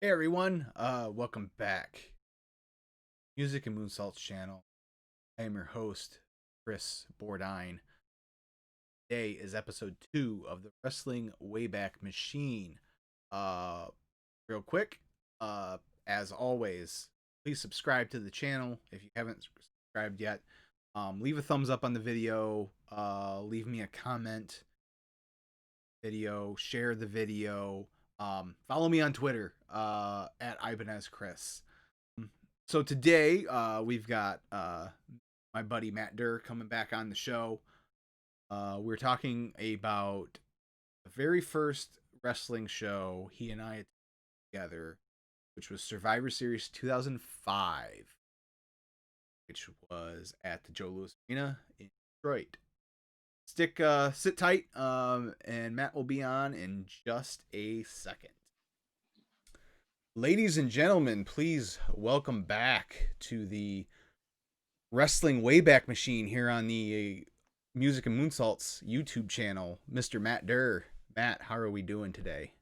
Hey everyone, welcome back. Music and Moonsalt's channel. I am your host, Chris Bourdine. Today is episode 2 of the Wrestling Wayback Machine. Uh, Real quick, as always, please subscribe to the channel if you haven't subscribed yet. Leave a thumbs up on the video. Leave me a comment. Share the video. Follow me on Twitter at IbanezChris. So today we've got my buddy Matt Durr coming back on the show. We're talking about the very first wrestling show he and I attended together, which was Survivor Series 2005, which was at the Joe Louis Arena in Detroit. Sit tight, and Matt will be on in just a second. Ladies and gentlemen, please welcome back to the Wrestling Wayback Machine here on the Music and Moonsalt's YouTube channel, Mr. Matt Durr. Matt, how are we doing today?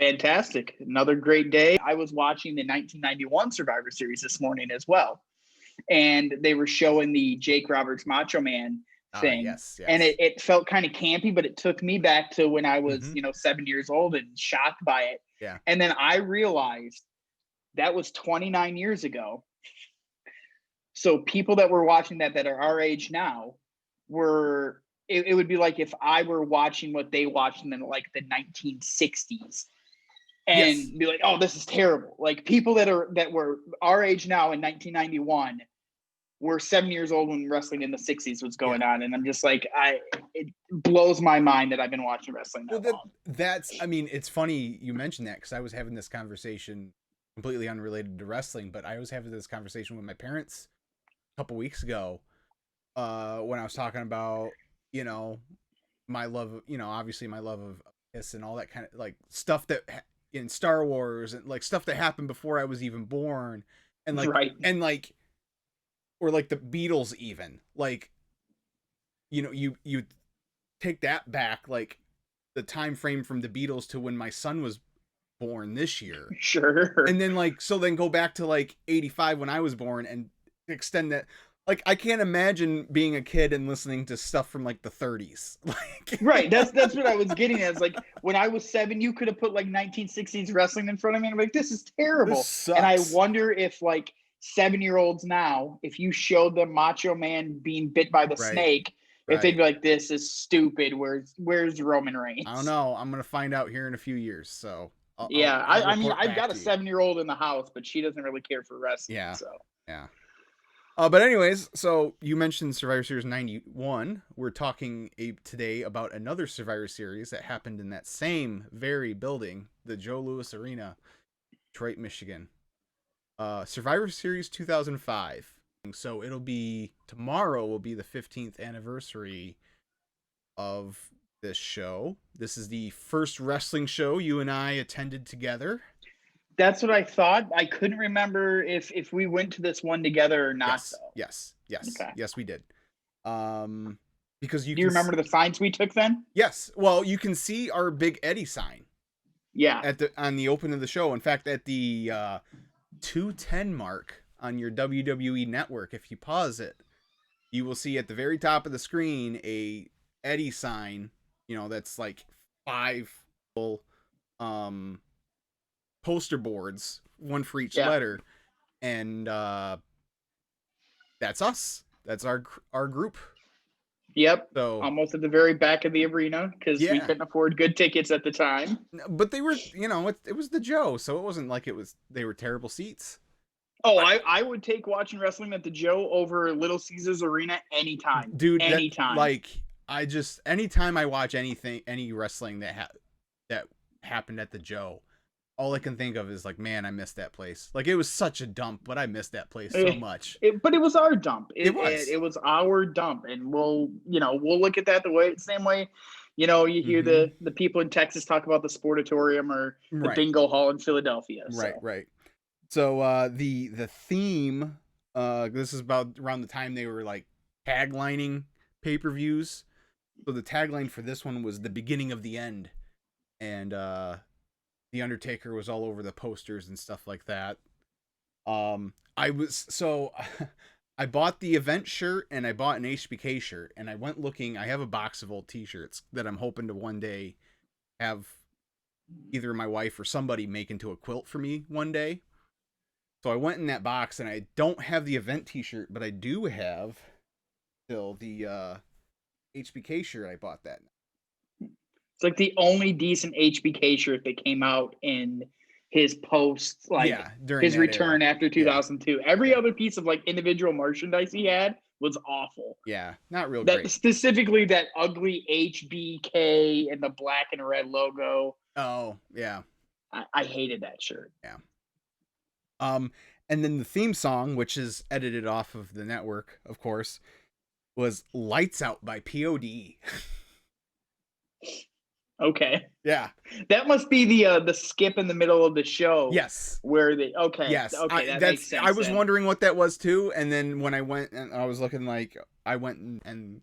Fantastic. Another great day. I was watching the 1991 Survivor Series this morning as well. And they were showing the Jake Roberts Macho Man thing. Yes. And it felt kind of campy, but it took me back to when I was, 7 years old and shocked by it. Yeah. And then I realized that was 29 years ago. So people that were watching that are our age now it would be like if I were watching what they watched in like the 1960s and be like, oh, this is terrible. Like people that were our age now in 1991 were 7 years old when wrestling in the 60s was going on. And I'm just like, it blows my mind that I've been watching wrestling that long. It's funny you mentioned that because I was having this conversation completely unrelated to wrestling, but I was having this conversation with my parents a couple weeks ago when I was talking about, my love, obviously my love of Kiss and all that kind of like stuff that in Star Wars and like stuff that happened before I was even born and like, or like the Beatles even like, you take that back, like the time frame from the Beatles to when my son was born this year. Sure. And then then go back to like 85 when I was born and extend that. Like, I can't imagine being a kid and listening to stuff from like the 30s. Right. That's what I was getting at. It's like when I was 7, you could have put like 1960s wrestling in front of me. And I'm like, this is terrible. This sucks. And I wonder if like 7-year-olds now, if you showed them Macho Man being bit by the snake, if they'd be like, this is stupid. Where's Roman Reigns? I don't know. I'm going to find out here in a few years. So I've got a 7-year-old in the house, but she doesn't really care for wrestling. Yeah. So yeah. But anyways, so you mentioned Survivor Series 91. We're talking today about another Survivor Series that happened in that same very building, the Joe Louis Arena, Detroit, Michigan. Survivor Series 2005. So tomorrow will be the 15th anniversary of this show. This is the first wrestling show you and I attended together. That's what I thought. I couldn't remember if we went to this one together or not. Yes. Okay. Yes, we did. Because do you remember the signs we took then? Yes. Well, you can see our Big Eddie sign. Yeah. On the open of the show. In fact, at the 2:10 mark on your WWE network, if you pause it, you will see at the very top of the screen a Eddie sign. That's like 5 poster boards, one for each letter, and that's us. That's our group. Yep. So almost at the very back of the arena because we couldn't afford good tickets at the time. But they were, it was the Joe, so it wasn't like they were terrible seats. Oh, I would take watching wrestling at the Joe over Little Caesars Arena anytime, dude. Anytime. Anytime I watch any wrestling that happened at the Joe, all I can think of is like, man, I missed that place. Like, it was such a dump, but I missed that place so much. But it was our dump. It was. It was our dump, and we'll look at that same way. You hear the people in Texas talk about the Sportatorium or the Bingo Hall in Philadelphia. Right. So the theme, this is about around the time they were like taglining pay-per-views. So the tagline for this one was the beginning of the end, and The Undertaker was all over the posters and stuff like that. I was so I bought the event shirt and I bought an HBK shirt, and I went looking. I have a box of old T-shirts that I'm hoping to one day have either my wife or somebody make into a quilt for me one day. So I went in that box, and I don't have the event T-shirt, but I do have still the HBK shirt. I bought that. It's like the only decent HBK shirt that came out in his post, like during his return era. after 2002. Every other piece of like individual merchandise he had was awful. Yeah, not real that great. Specifically that ugly HBK and the black and red logo. Oh, yeah. I hated that shirt. Yeah. And then the theme song, which is edited off of the network, of course, was Lights Out by POD. Okay. Yeah. That must be the skip in the middle of the show. Yes. Where they Yes. Okay, that makes sense. I was wondering what that was too, and then when I went and I was looking, like, I went and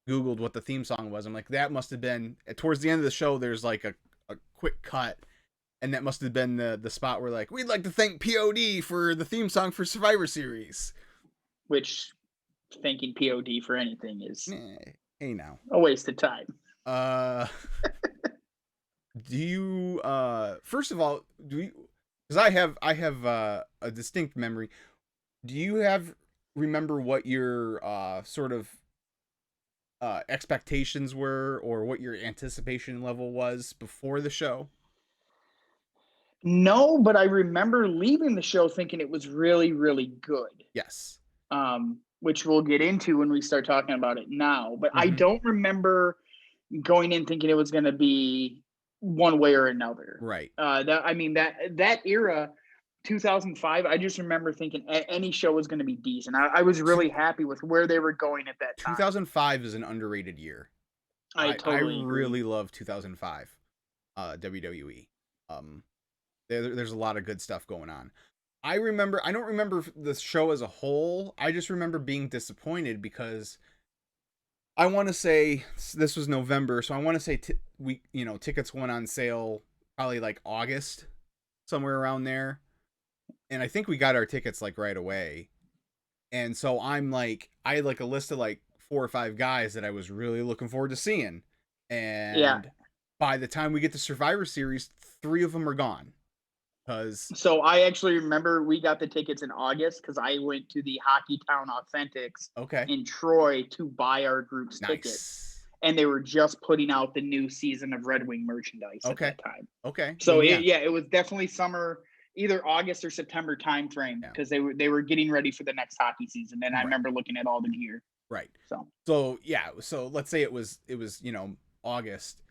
Googled what the theme song was. I'm like, that must have been towards the end of the show. There's like a quick cut, and that must have been the spot where, like, we'd like to thank POD for the theme song for Survivor Series. Which, thanking POD for anything is hey now a waste of time. Do you first of all, because I have a distinct memory. Do you remember what your sort of expectations were, or what your anticipation level was before the show? No, but I remember leaving the show thinking it was really, really good. Yes. Which we'll get into when we start talking about it now. But I Mhm. don't remember going in thinking it was going to be one way or another. Right. That era, 2005, I just remember thinking any show was going to be decent. I was really happy with where they were going at that time. 2005 is an underrated year. I totally agree. really love 2005 WWE. There's a lot of good stuff going on. I don't remember the show as a whole. I just remember being disappointed because I want to say this was November, so I want to say tickets went on sale probably like August, somewhere around there. And I think we got our tickets like right away. And so I'm like, I had like a list of like 4 or 5 guys that I was really looking forward to seeing. And by the time we get to Survivor Series, 3 of them are gone. So I actually remember we got the tickets in August because I went to the Hockey Town Authentics in Troy to buy our group's tickets. And they were just putting out the new season of Red Wing merchandise at that time. Okay. So it was definitely summer, either August or September timeframe, because they were getting ready for the next hockey season. And I remember looking at all the gear. Right. So let's say it was August,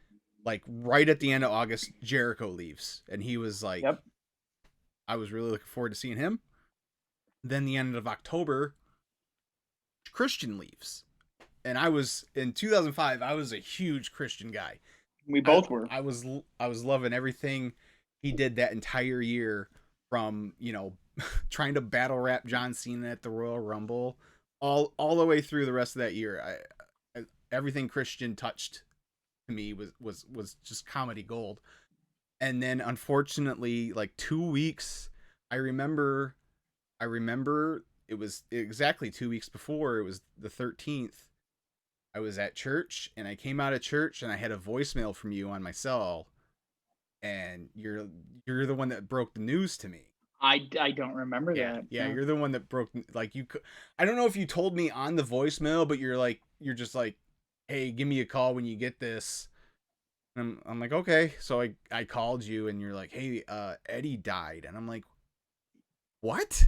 like right at the end of August, Jericho leaves, and he was like, yep. I was really looking forward to seeing him. Then the end of October, Christian leaves. And I was in 2005, I was a huge Christian guy. We both were. I was loving everything he did that entire year, from, trying to battle rap John Cena at the Royal Rumble all the way through the rest of that year. Everything Christian touched to me was just comedy gold. And then unfortunately, like 2 weeks, I remember it was exactly 2 weeks before, it was the 13th. I was at church, and I came out of church, and I had a voicemail from you on my cell, and you're the one that broke the news to me. I don't remember that. Yeah, you're the one that broke, like, I don't know if you told me on the voicemail, but you're just like, hey, give me a call when you get this. And I'm like, okay. So I called you, and you're like, hey, Eddie died. And I'm like, what?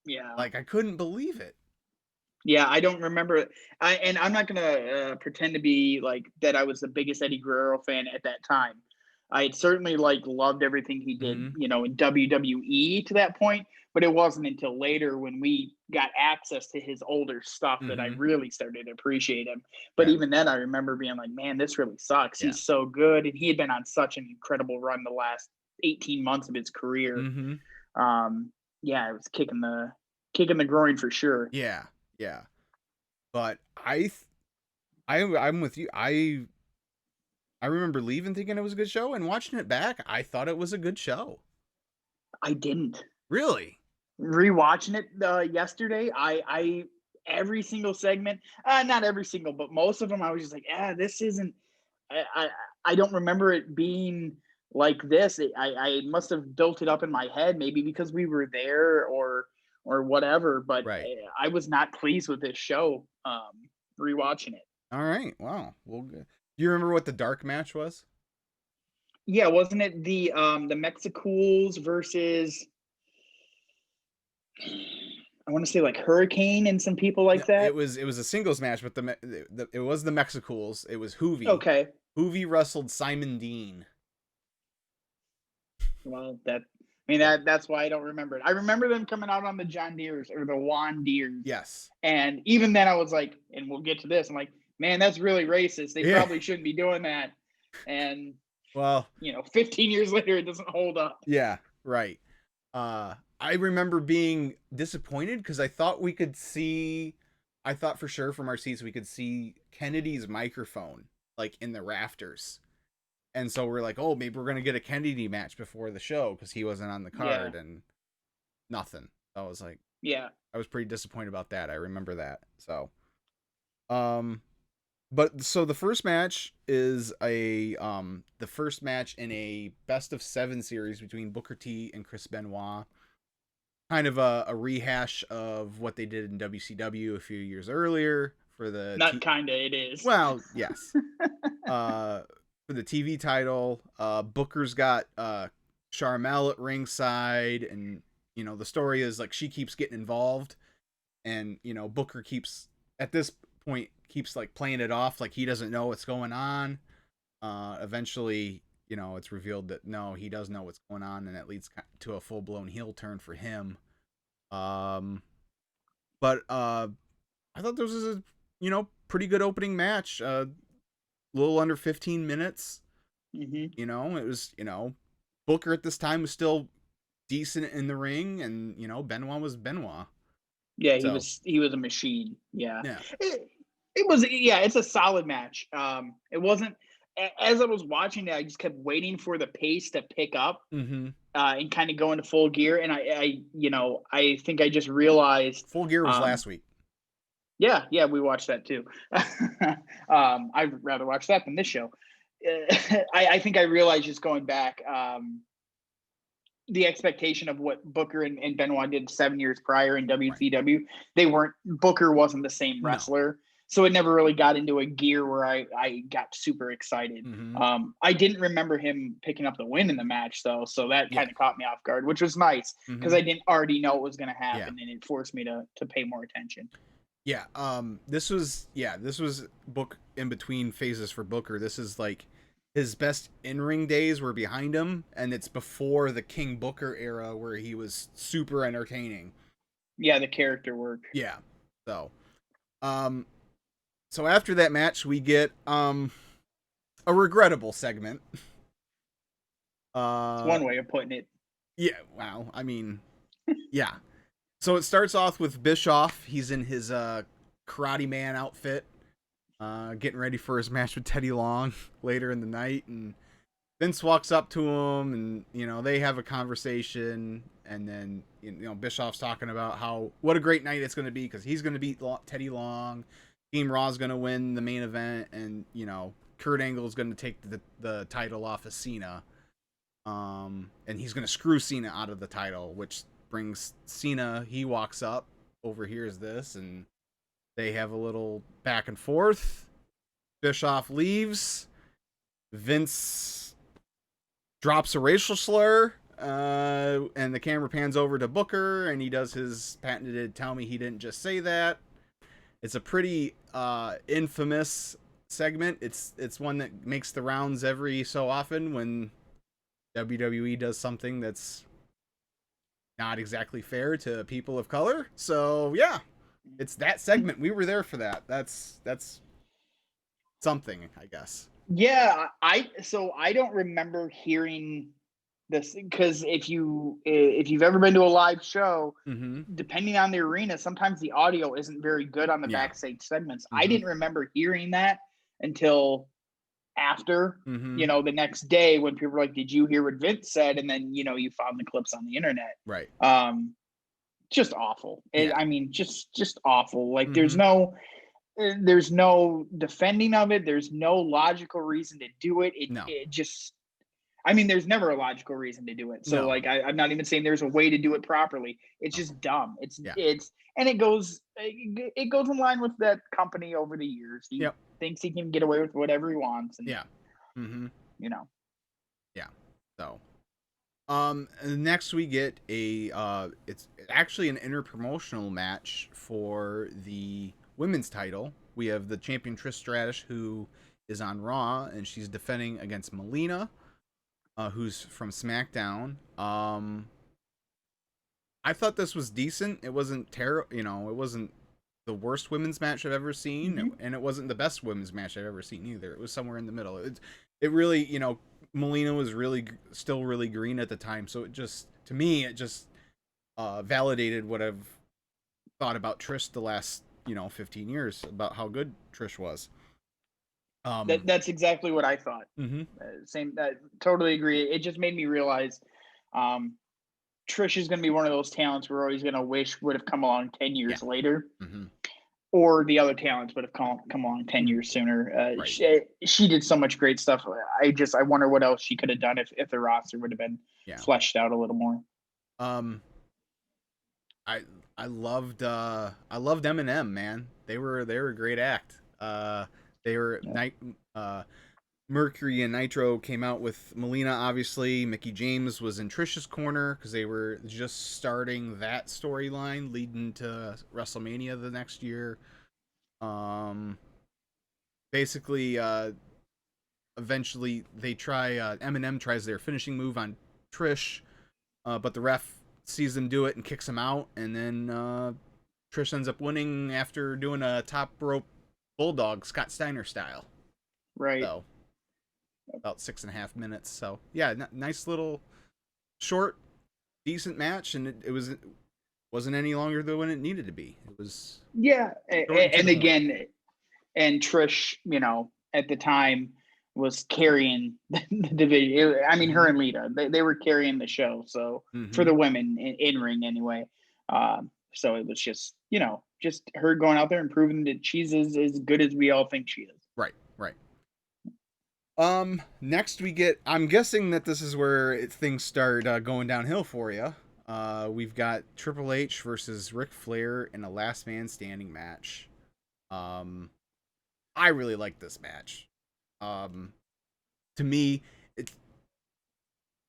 Yeah. Like, I couldn't believe it. Yeah, I don't remember. And I'm not going to pretend to be like that I was the biggest Eddie Guerrero fan at that time. I certainly loved everything he did, in WWE to that point, but it wasn't until later when we got access to his older stuff that I really started to appreciate him. But even then, I remember being like, man, this really sucks. He's so good. And he had been on such an incredible run the last 18 months of his career. It was kicking the groin for sure. Yeah. But I'm with you. I remember leaving thinking it was a good show, and watching it back, I thought it was a good show. I didn't. Really? Rewatching it yesterday, I every single segment, not every single, but most of them, I was just like, this isn't. I I, I don't remember it being like this. I must have built it up in my head, maybe because we were there or whatever. But Right. I was not pleased with this show. Rewatching it. All right. Wow. Well, good. Do you remember what the dark match was? Yeah, wasn't it the Mexicools versus I want to say like Hurricane and some people No, like that? it was a singles match, but it was the Mexicools. It was Hoovy. Okay. Hoovy wrestled Simon Dean. Well, I mean Yeah. that's why I don't remember it. I remember them coming out on the John Deere's or the Juan Deere's. Yes. And even then I was like, and we'll get to this. I'm like, man, that's really racist. They Yeah. probably shouldn't be doing that. And Well, 15 years later it doesn't hold up. yeah, right. I remember being disappointed because I thought I thought for sure from our seats we could see Kennedy's microphone like in the rafters. And so we're like, oh, maybe we're going to get a Kennedy match before the show because he wasn't on the card, and nothing. I was like, Yeah. I was pretty disappointed about that. I remember that. So, but so the first match is the first match in a best of 7 series between Booker T and Chris Benoit. Kind of a rehash of what they did in WCW a few years earlier for the Not kinda, it is. well, yes. For the TV title, Booker's got Charmel at ringside, and the story is like she keeps getting involved, and Booker keeps at this point keeps like playing it off like he doesn't know what's going on. Eventually, it's revealed that no, he does know what's going on, and it leads to a full blown heel turn for him. But I thought this was a pretty good opening match. A little under 15 minutes. Mm-hmm. It was Booker at this time was still decent in the ring, and Benoit was Benoit. Yeah, he was a machine. Yeah. Yeah. It was it's a solid match. It wasn't as I was watching it, I just kept waiting for the pace to pick up and kind of go into full gear. And I think I just realized Full Gear was last week. Yeah, we watched that too. I'd rather watch that than this show. I think I realized just going back the expectation of what Booker and Benoit did 7 years prior in WCW. Right. Booker wasn't the same wrestler. No. So it never really got into a gear where I got super excited. Mm-hmm. I didn't remember him picking up the win in the match, though. So that kind of caught me off guard, which was nice because I didn't already know what was going to happen, and it forced me to pay more attention. Yeah. This was book in between phases for Booker. This is like his best in-ring days were behind him, and it's before the King Booker era where he was super entertaining. Yeah, the character work. Yeah. So after that match we get a regrettable segment. It's one way of putting it. Yeah, wow. I mean, yeah. So it starts off with Bischoff. He's in his Karate Man outfit, getting ready for his match with Teddy Long later in the night. And Vince walks up to him, and they have a conversation. And then Bischoff's talking about what a great night it's going to be because he's going to beat Teddy Long. Team Raw's going to win the main event, and Kurt Angle's going to take the title off of Cena. And he's going to screw Cena out of the title, which brings Cena. He walks up, overhears this, and they have a little back and forth. Bischoff leaves. Vince drops a racial slur, and the camera pans over to Booker, and he does his patented "tell me he didn't just say that." It's a pretty infamous segment. It's one that makes the rounds every so often when WWE does something that's not exactly fair to people of color. So yeah, it's that segment. We were there for that. That's something, I guess. Yeah, I don't remember hearing this because if you've ever been to a live show, depending on the arena, sometimes the audio isn't very good on the backstage segments. I didn't remember hearing that until after, Mm-hmm. the next day when people were like, did you hear what Vince said? And then, you found the clips on the internet. Right. Just awful. Yeah. I mean, just awful. Like Mm-hmm. there's no defending of it. There's no logical reason to do it. No. It just, I mean, there's never a logical reason to do it. So No. like, I'm not even saying there's a way to do it properly. It's No. just dumb. Yeah. And it goes in line with that company over the years. He Yep. thinks he can get away with whatever he wants. And, Yeah. Mm-hmm. you know, Yeah. So, next we get it's actually an interpromotional match for the women's title. We have the champion Trish Stratus, who is on Raw, and she's defending against Melina, who's from SmackDown. I thought this was decent. It wasn't terrible. It wasn't the worst women's match I've ever seen, mm-hmm. and it wasn't the best women's match I've ever seen either. It was somewhere in the middle. It really, Melina was still really green at the time, so to me, it just validated what I've thought about Trish the last 15 years about how good Trish was. That's exactly what I thought. Mm-hmm. Same. Totally agree. It just made me realize, Trish is going to be one of those talents we're always going to wish would have come along 10 years later, Mm-hmm. or the other talents would have come along 10 years sooner. Right. She did so much great stuff. I wonder what else she could have done if the roster would have been fleshed out a little more. I loved Eminem, man. They were a great act. They were Mercury and Nitro came out with Melina, obviously. Mickey James was in Trish's corner because they were just starting that storyline leading to WrestleMania the next year. Basically, eventually Eminem tries their finishing move on Trish, but the ref sees them do it and kicks him out, and then Trish ends up winning after doing a top rope bulldog Scott Steiner style. Right. So about 6.5 minutes. So yeah, nice little short, decent match, and it wasn't any longer than when it needed to be. It was and again, and Trish, at the time was carrying the division. I mean, her and Lita, they were carrying the show. So for the women in ring anyway. So it was just her going out there and proving that she's as good as we all think she is. Right. Next we get, I'm guessing that this is where things start going downhill for you. We've got Triple H versus Ric Flair in a last man standing match. I really like this match. To me, it's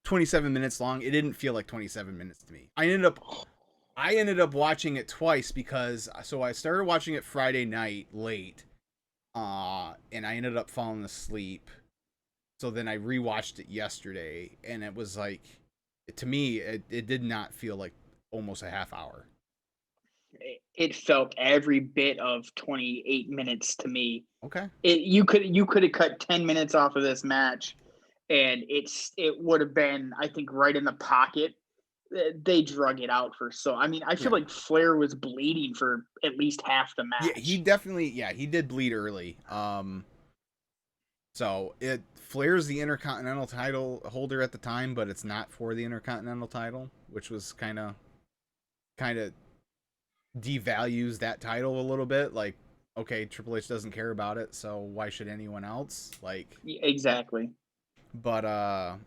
27 minutes long. It didn't feel like 27 minutes to me. I ended up watching it twice because I started watching it Friday night late, and I ended up falling asleep. So then I rewatched it yesterday, and it was like, to me, it did not feel like almost a half hour. It felt every bit of 28 minutes to me. Okay. You could have cut 10 minutes off of this match, and it would have been, I think, right in the pocket. They drug it out for I feel like Flair was bleeding for at least half the match. Yeah, he did bleed early. So Flair's the Intercontinental title holder at the time, but it's not for the Intercontinental title, which was kind of devalues that title a little bit. Like, okay, Triple H doesn't care about it, so why should anyone else? Like, exactly. But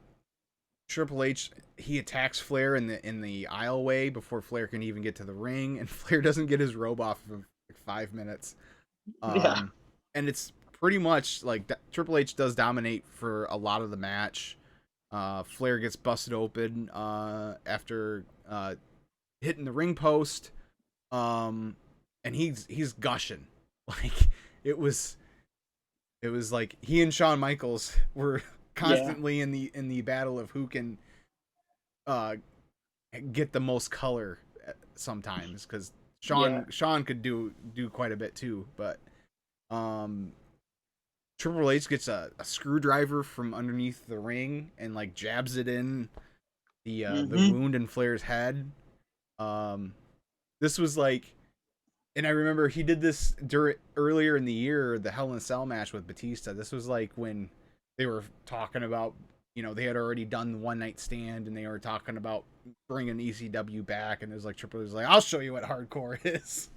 Triple H, he attacks Flair in the aisleway before Flair can even get to the ring, and Flair doesn't get his robe off for like 5 minutes. And it's pretty much like Triple H does dominate for a lot of the match. Flair gets busted open after hitting the ring post, and he's gushing. Like, it was like he and Shawn Michaels were constantly in the battle of who can get the most color sometimes, because Shawn could do quite a bit too, but Triple H gets a screwdriver from underneath the ring and like jabs it in the wound in Flair's head. This was like, and I remember he did this earlier in the year, the Hell in a Cell match with Batista. This was like when they were talking about, they had already done the one night stand, and they were talking about bringing ECW back, and it was like Triple H was like, "I'll show you what hardcore is."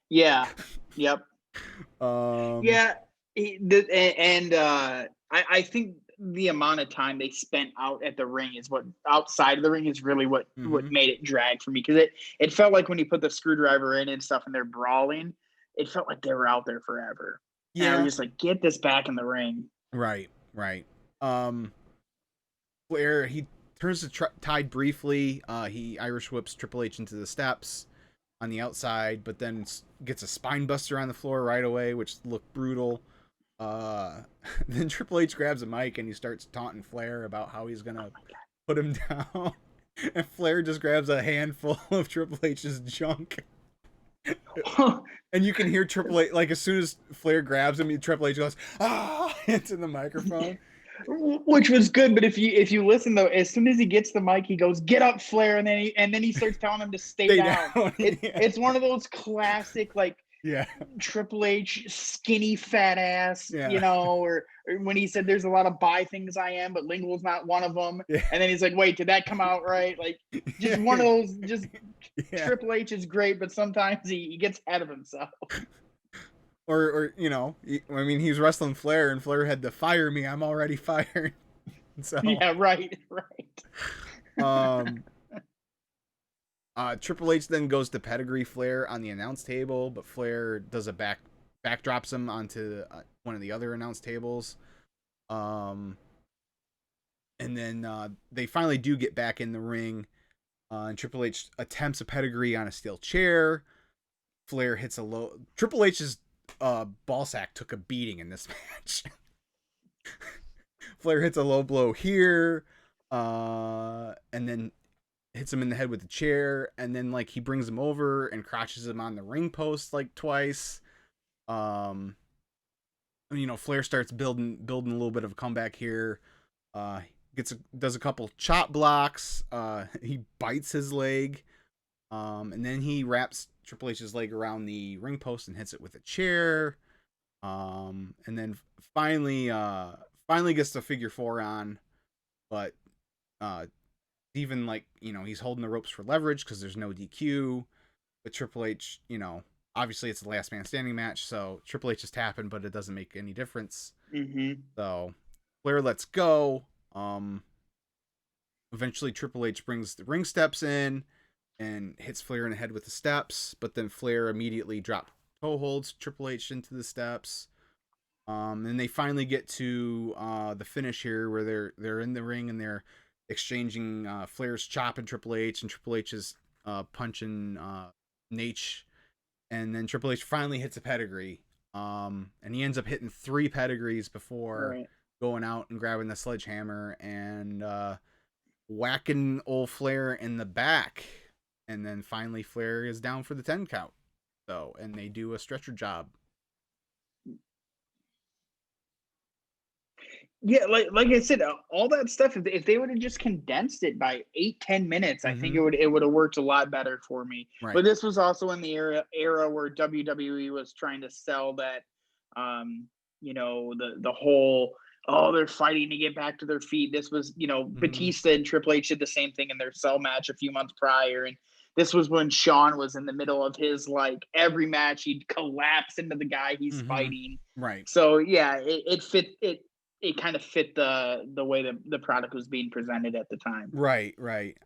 Yeah. Yep. Um, Yeah. I think the amount of time they spent out at the ring is what outside of the ring is really what mhm. made it drag for me, because it felt like when you put the screwdriver in and stuff and they're brawling, it felt like they were out there forever, and I was Yeah, just like, get this back in the ring. right, right. Um, Flair, he turns the tide briefly. He Irish whips Triple H into the steps on the outside, but then gets a spine buster on the floor right away, which looked brutal. Uh, then Triple H grabs a mic and he starts taunting Flair about how he's gonna put him down. And Flair just grabs a handful of Triple H's junk. And you can hear Triple H, like, as soon as Flair grabs him, Triple H goes, "Ah!" into the microphone. Which was good, but if you listen though, as soon as he gets the mic, he goes, "Get up, Flair," and then he starts telling him to stay Stay down. down. Yeah. It's one of those classic, like, Yeah. Triple H skinny fat ass, Yeah. or when he said there's a lot of bi things I am, but lingual's not one of them. Yeah. And then he's like, wait, did that come out right? Like, just one of those. Just Yeah. Triple H is great, but sometimes he gets ahead of himself. Or I mean, he's wrestling Flair, and Flair had to fire me. I'm already fired. So Yeah, right. um Triple H then goes to pedigree Flair on the announce table, but Flair does a backdrops him onto one of the other announce tables. Um, and then they finally do get back in the ring, and Triple H attempts a pedigree on a steel chair. Flair hits a low. Triple H's ball sack took a beating in this match. Flair hits a low blow here, and then hits him in the head with the chair, and then like he brings him over and crotches him on the ring post like twice. Um, Flair starts building a little bit of a comeback here. Does a couple chop blocks. He bites his leg, and then he wraps Triple H's leg around the ring post and hits it with a chair. And then finally gets the figure four on, but even like he's holding the ropes for leverage because there's no DQ. But Triple H, obviously it's the last man standing match, so Triple H is tapping, but it doesn't make any difference. Mm-hmm. So Flair lets go. Eventually Triple H brings the ring steps in and hits Flair in the head with the steps, but then Flair immediately toe holds Triple H into the steps. And they finally get to the finish here, where they're in the ring and they're exchanging Flair's chopping Triple H, and Triple H is punching Nate, and then Triple H finally hits a pedigree, and he ends up hitting 3 pedigrees before going out and grabbing the sledgehammer and whacking old Flair in the back, and then finally Flair is down for the 10 count. So, and they do a stretcher job. Yeah, like I said, all that stuff. If they would have just condensed it by 8-10 minutes, I think it would have worked a lot better for me. Right. But this was also in the era where WWE was trying to sell that, the whole, they're fighting to get back to their feet. This was, Batista and Triple H did the same thing in their Cell match a few months prior, and this was when Shawn was in the middle of his, like, every match he'd collapse into the guy he's fighting. Right. So yeah, it fit it. It kind of fit the way that the product was being presented at the time. Right.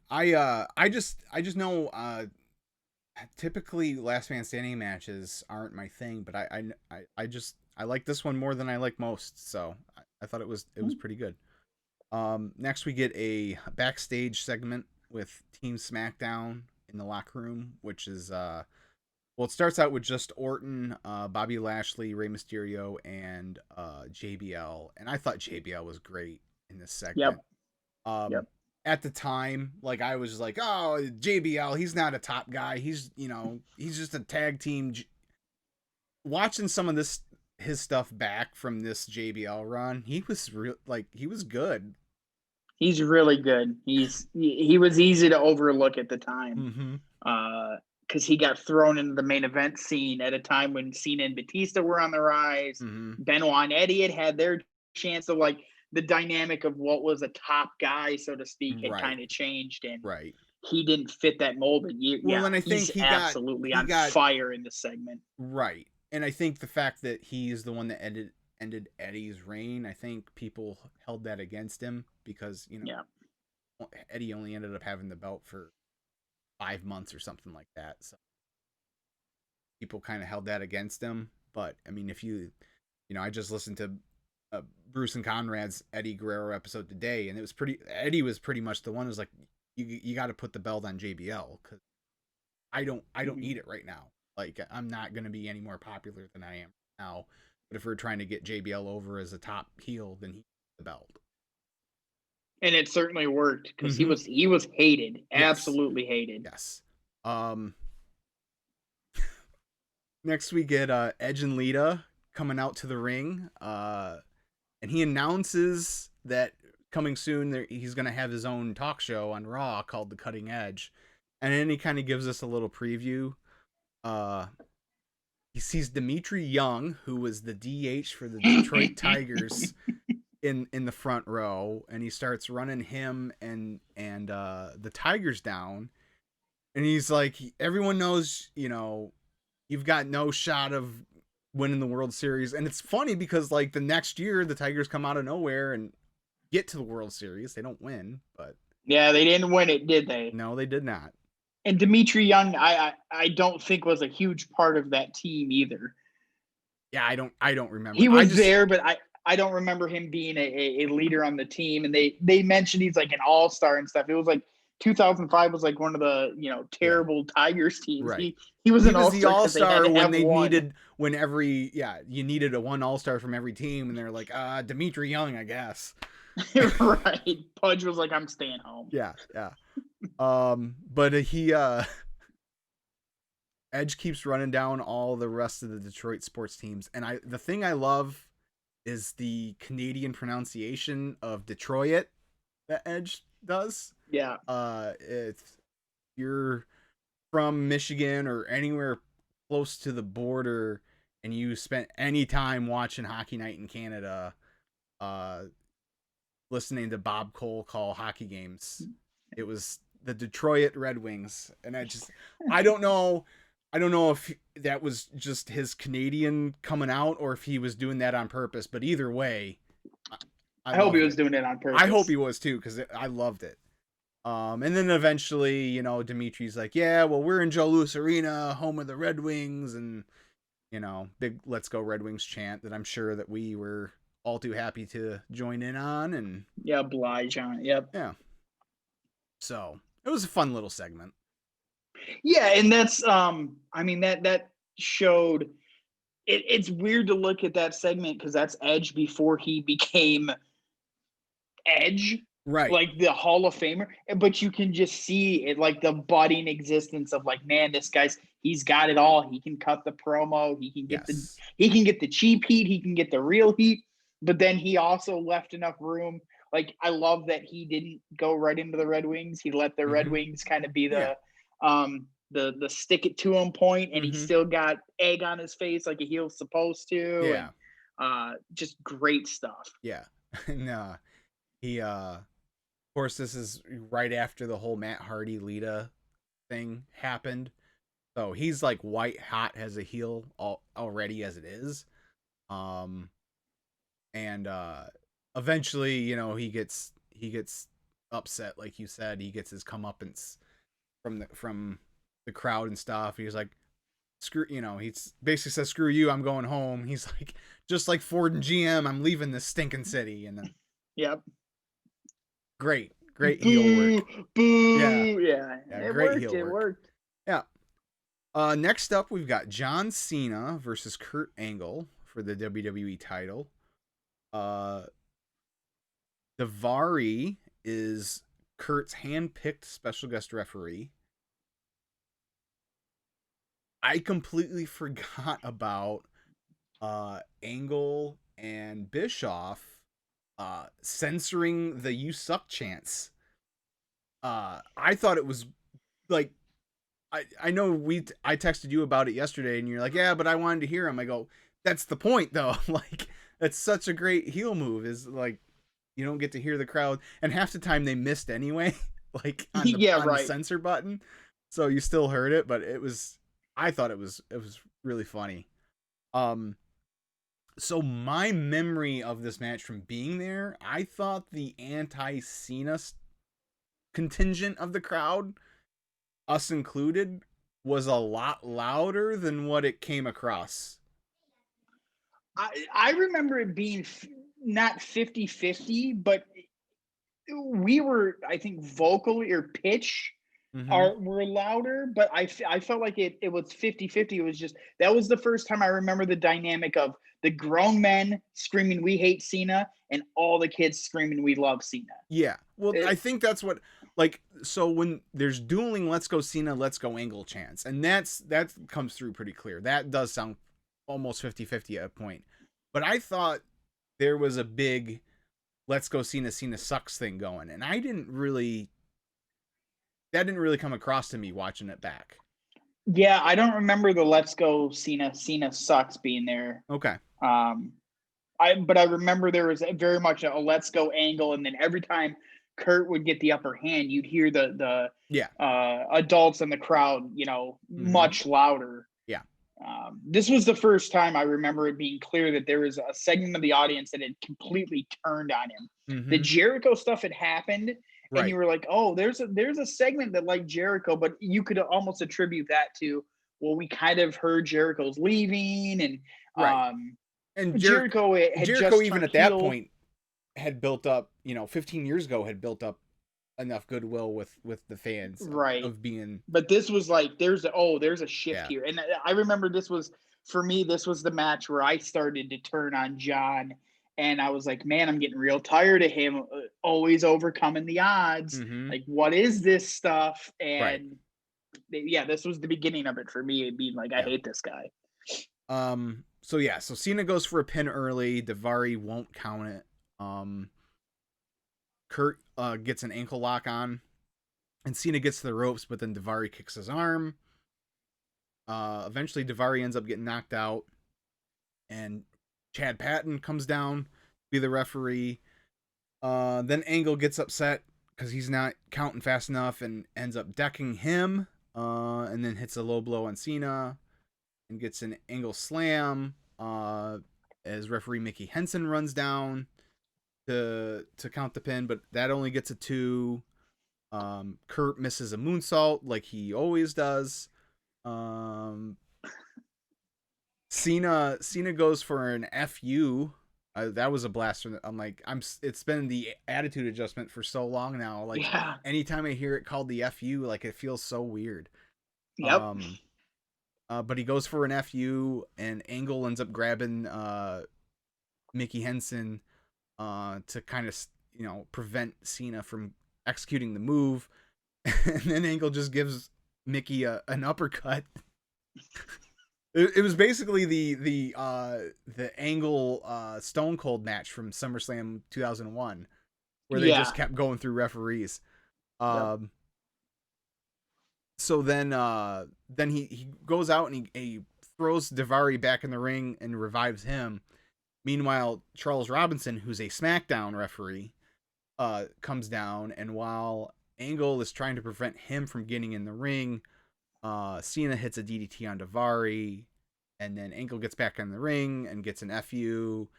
I just know typically last man standing matches aren't my thing, but I like this one more than I like most, so I thought it was pretty good. Next we get a backstage segment with Team SmackDown in the locker room, which is it starts out with just Orton, Bobby Lashley, Rey Mysterio, and JBL. And I thought JBL was great in this segment. Yep. At the time, like, I was like, oh, JBL, he's not a top guy. He's just a tag team. Watching some of his stuff back from this JBL run, he was he was good. He's really good. He was easy to overlook at the time. Because he got thrown into the main event scene at a time when Cena and Batista were on the rise. Benoit and Eddie had their chance to, like, the dynamic of what was a top guy, so to speak, had Right. kind of changed, and Right. he didn't fit that mold. And Well, yeah, and I think he's absolutely he on got fire in this segment. right. And I think the fact that he is the one that ended Eddie's reign, I think people held that against him because, Yeah. Eddie only ended up having the belt for 5 months or something like that. So people kind of held that against him. But I mean, if I just listened to Bruce and Conrad's Eddie Guerrero episode today, and it was Eddie was pretty much the one who's like, you got to put the belt on JBL because I don't need it right now. Like, I'm not going to be any more popular than I am now. But if we're trying to get JBL over as a top heel, then he needs the belt. And it certainly worked because Mm-hmm. he was hated, Yes. absolutely hated. Yes. Next we get Edge and Lita coming out to the ring, and he announces that coming soon he's going to have his own talk show on Raw called The Cutting Edge, and then he kind of gives us a little preview. He sees Dimitri Young, who was the DH for the Detroit Tigers, in the front row, and he starts running him and the Tigers down, and he's like, everyone knows, you've got no shot of winning the World Series. And it's funny because like the next year the Tigers come out of nowhere and get to the World Series. They don't win, but yeah, they didn't win it, did they? No, they did not. And Dimitri Young, I don't think was a huge part of that team either. Yeah, I don't remember. He was there, but I don't remember him being a leader on the team. And they mentioned he's like an all-star and stuff. It was like 2005 was like one of the terrible Tigers teams. Right. He was an the all-star when they one. needed you needed a one all-star from every team, and they're like, Dimitri Young, I guess. Right. Pudge was like, I'm staying home. Yeah. But he Edge keeps running down all the rest of the Detroit sports teams, and the thing I love is the Canadian pronunciation of Detroit that Edge does. Yeah. If you're from Michigan or anywhere close to the border and you spent any time watching Hockey Night in Canada, listening to Bob Cole call hockey games, it was the Detroit Red Wings. And I don't know if that was just his Canadian coming out or if he was doing that on purpose, but either way, I hope he was doing it on purpose. I hope he was too, because I loved it. And then eventually, Dimitri's like, yeah, well, we're in Joe Louis Arena, home of the Red Wings, and, big Let's Go Red Wings chant that I'm sure that we were all too happy to join in on. And yeah, oblige on it. Yep. Yeah. So it was a fun little segment. Yeah, and that's that showed it's weird to look at that segment because that's Edge before he became Edge, right? Like the Hall of Famer. But you can just see it, like the budding existence of like, man, this he's got it all. He can cut the promo. He can get the cheap heat. He can get the real heat. But then he also left enough room. Like, I love that he didn't go right into the Red Wings. He let the Red Wings kind of be the stick it to him point, and he still got egg on his face like a heel's supposed to. Yeah. And, just great stuff. Yeah. And he of course this is right after the whole Matt Hardy Lita thing happened. So he's like white hot as a heel already as it is. And eventually, he gets upset, like you said. He gets his comeuppance from the crowd and stuff. He's like, screw, he basically says, screw you, I'm going home. He's like, just like Ford and GM, I'm leaving this stinking city. And then yep, great heel work. Boo. Yeah. It worked. Yeah. Next up, we've got John Cena versus Kurt Angle for the WWE title. Daivari is Kurt's hand-picked special guest referee. I completely forgot about Angle and Bischoff censoring the "You Suck" chants. I thought it was like, I know I texted you about it yesterday, and you're like, yeah, but I wanted to hear him. I go, that's the point though. Like, that's such a great heel move. Is like, You don't get to hear the crowd, and half the time they missed anyway, like on the Yeah, on the right. censor button, so you still heard it. But I thought it was really funny. Um, so my memory of this match from being there, I thought the anti-Cena contingent of the crowd, us included, was a lot louder than what it came across. I remember it being not 50-50, but we were, I think, vocally or pitch Mm-hmm. are were louder, but I felt like it was 50-50. It was just that was the first time I remember the dynamic of the grown men screaming we hate Cena and all the kids screaming we love Cena. Yeah. Well, It, I think that's what, like, so when there's dueling "Let's go Cena, let's go Angle" chants, and that comes through pretty clear. That does sound almost 50-50 at a point. But I thought there was a big "Let's go Cena, Cena sucks" thing going, and that didn't really come across to me watching it back. yeah, I don't remember the let's go Cena sucks being there. Okay. Um but I remember there was very much a let's go angle, and then every time Kurt would get the upper hand, you'd hear Yeah. the adults in the crowd, Mm-hmm. much louder. Yeah. This was the first time I remember it being clear that there was a segment of the audience that had completely turned on him. The Mm-hmm. Jericho stuff had happened, and you Right. were like, "Oh, there's a segment that liked Jericho," but you could almost attribute that to, well, we kind of heard Jericho's leaving, and Right. um, And Jericho had Jericho just even turned at that heel. point had built up, 15 years ago had built up enough goodwill with the fans Right. of being. But this was like there's a shift Yeah. here. And I remember this was for me, this was the match where I started to turn on John, and I was like, man, I'm getting real tired of him always overcoming the odds. Mm-hmm. Like, what is this stuff? Right. And yeah, this was the beginning of it for me, being like, I Yeah. hate this guy. So yeah, so Cena goes for a pin early. Davari won't count it. Kurt gets an ankle lock on, and Cena gets to the ropes, but then Davari kicks his arm. Eventually Davari ends up getting knocked out, and Chad Patton comes down to be the referee. Then Angle gets upset because he's not counting fast enough and ends up decking him. And then hits a low blow on Cena and gets an Angle slam. As referee Mickey Henson runs down to count the pin, but that only gets a 2. Kurt misses a moonsault like he always does. Um, Cena goes for an FU. That was a blast from I'm like it's been the attitude adjustment for so long now. Like Yeah. anytime I hear it called the FU, like it feels so weird. Yep. But he goes for an FU, and Angle ends up grabbing Mickey Henson to kind of prevent Cena from executing the move, and then Angle just gives Mickey an uppercut. It was basically the Angle Stone Cold match from SummerSlam 2001, where they just Yeah. kept going through referees. Yep. So then he goes out and he throws Davari back in the ring and revives him. Meanwhile, Charles Robinson, who's a SmackDown referee, comes down, and while Angle is trying to prevent him from getting in the ring, Cena hits a DDT on Davari, and then Angle gets back in the ring and gets an FU,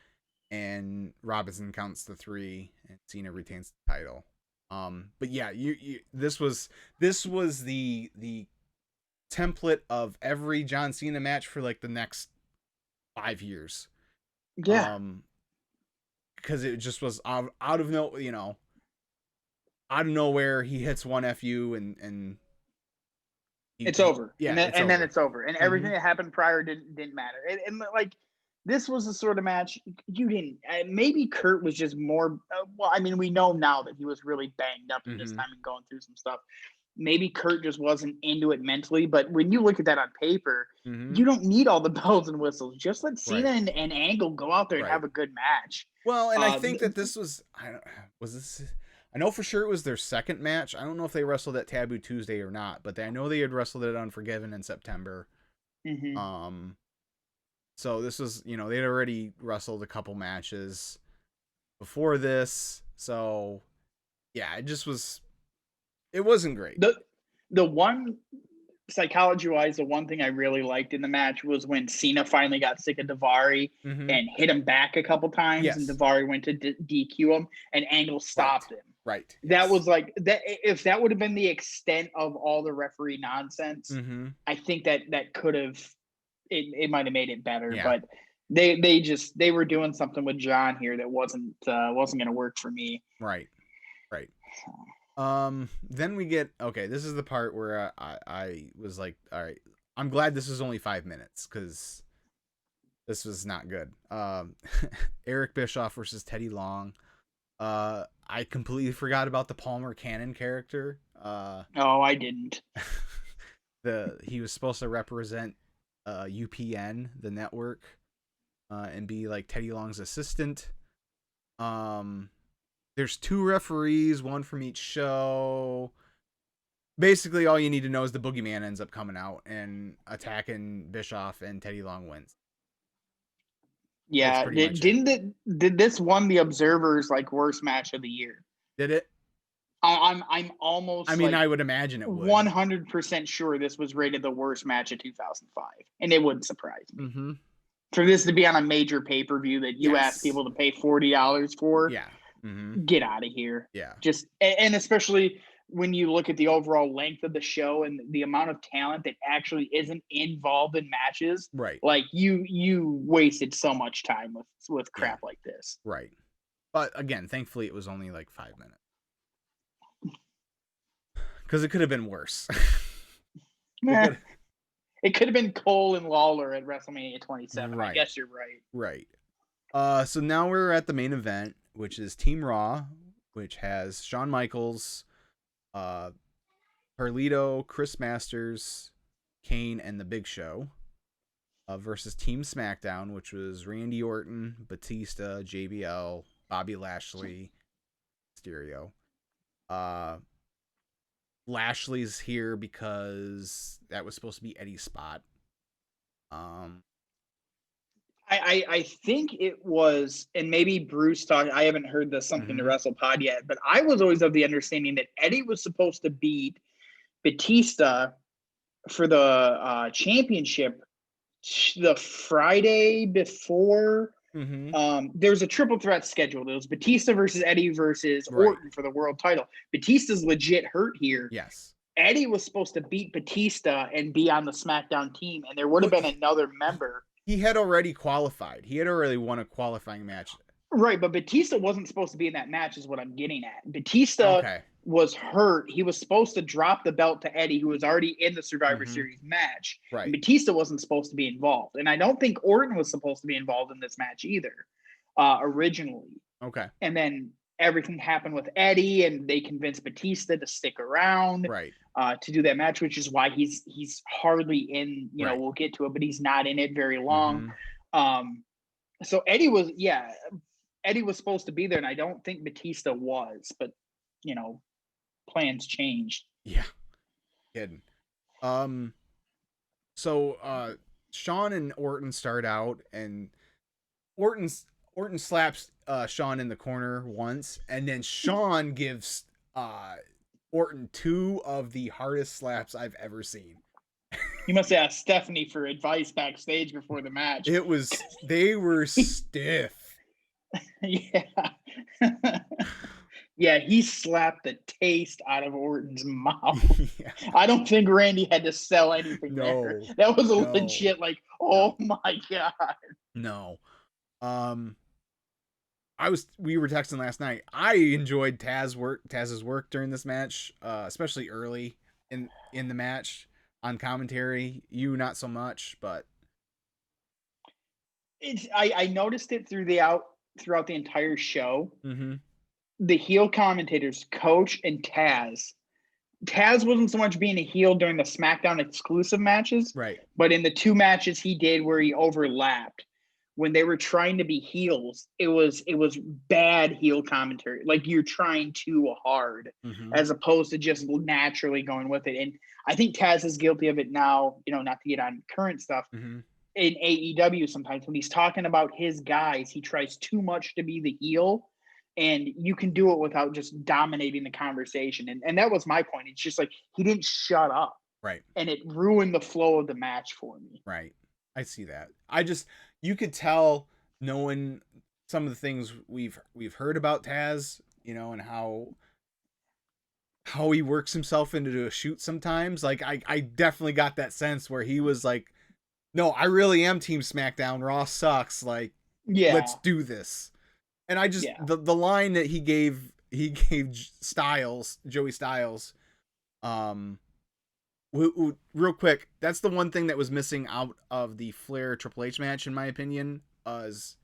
and Robinson counts the 3, and Cena retains the title. But yeah, this was the template of every John Cena match for like the next 5 years. Yeah. Because it just was out of out of nowhere he hits one FU and It's over, yeah, and then it's over. it's over, and Mm-hmm. everything that happened prior didn't matter. And like this was the sort of match you didn't. Maybe Kurt was just more. Well, I mean, we know now that he was really banged up at this Mm-hmm. time and going through some stuff. Maybe Kurt just wasn't into it mentally, but when you look at that on paper, Mm-hmm. you don't need all the bells and whistles. Just let Cena Right. and Angle go out there and Right. have a good match. Well, and I Uh, think that this was I know for sure it was their second match. I don't know if they wrestled at Taboo Tuesday or not, but I know they had wrestled at Unforgiven in September. mm-hmm. So this was, they'd already wrestled a couple matches. before this. So yeah, it wasn't great. The one psychology wise, the one thing I really liked in the match was when Cena finally got sick of Daivari Mm-hmm. and hit him back a couple times, and Yes. Daivari went to DQ him, and Angle stopped him. Right. That Yes. was like that. If that would have been the extent of all the referee nonsense, Mm-hmm. I think that could have it might have made it better. Yeah. But they were doing something with John here that wasn't going to work for me. Right. Right. Then we get, okay, this is the part where I was like, all right, I'm glad this was only 5 minutes, because this was not good. Eric Bischoff versus Teddy Long. I completely forgot about the Palmer Cannon character. Oh, I didn't. He was supposed to represent UPN, the network, and be like Teddy Long's assistant. There's 2 referees, one from each show. Basically, all you need to know is the Boogeyman ends up coming out and attacking Bischoff, and Teddy Long wins. Yeah, did this won the Observer's like worst match of the year? Did it? I'm almost. I mean, I would imagine it would. 100% sure this was rated the worst match of 2005, and it wouldn't surprise me. Mm-hmm. For this to be on a major pay-per-view that you ask people to pay $40 for, yeah, mm-hmm. Get out of here. Yeah, and especially when you look at the overall length of the show and the amount of talent that actually isn't involved in matches, right? Like you wasted so much time with crap like this, right? But again, thankfully, it was only like 5 minutes, because it could have been worse. It could have been Cole and Lawler at WrestleMania 27. Right. I guess you're right. Right. So now we're at the main event, which is Team Raw, which has Shawn Michaels, Carlito, Chris Masters, Kane, and The Big Show, versus Team SmackDown, which was Randy Orton, Batista, JBL, Bobby Lashley, Mysterio. Lashley's here because that was supposed to be Eddie's spot. I think it was, and maybe Bruce talked. I haven't heard the Something to Wrestle pod yet, but I was always of the understanding that Eddie was supposed to beat Batista for the championship the Friday before. There's a triple threat schedule. There was Batista versus Eddie versus Orton for the world title. Batista's legit hurt here. Yes. Eddie was supposed to beat Batista and be on the SmackDown team, and there would have been another member. He had already qualified. He had already won a qualifying match. Right, but Batista wasn't supposed to be in that match is what I'm getting at. Batista was hurt. He was supposed to drop the belt to Eddie, who was already in the Survivor Series match. Right. And Batista wasn't supposed to be involved. And I don't think Orton was supposed to be involved in this match either, originally. Okay. And then everything happened with Eddie, and they convinced Batista to stick around to do that match, which is why he's hardly in, we'll get to it, but he's not in it very long. So Eddie was supposed to be there, and I don't think Batista was, but plans changed. Yeah. Kidding. So Shawn and Orton start out, and Orton slaps Shawn in the corner once, and then Shawn gives Orton 2 of the hardest slaps I've ever seen. You must ask Stephanie for advice backstage before the match. They were stiff. Yeah. Yeah, he slapped the taste out of Orton's mouth. Yeah. I don't think Randy had to sell anything there. That was a legit oh my God. No. We were texting last night. I enjoyed Taz's work during this match, especially early in the match on commentary. You not so much, but I noticed it throughout the entire show. The heel commentators, Coach and Taz. Taz wasn't so much being a heel during the SmackDown exclusive matches, right? But in the 2 matches he did where he overlapped, when they were trying to be heels, it was bad heel commentary. Like you're trying too hard, as opposed to just naturally going with it. And I think Taz is guilty of it now. Not to get on current stuff. In AEW, sometimes when he's talking about his guys, he tries too much to be the heel. and you can do it without just dominating the conversation. And that was my point. It's just like he didn't shut up, Right. and it ruined the flow of the match for me. Right. I see that. You could tell, knowing some of the things we've heard about Taz, and how he works himself into a shoot sometimes. Like I definitely got that sense where he was like, "No, I really am Team SmackDown. Raw sucks. Like, let's Yeah, do this." And I just yeah, the line that he gave Joey Styles, um, real quick. That's the one thing that was missing out of the Flair Triple H match, in my opinion. Is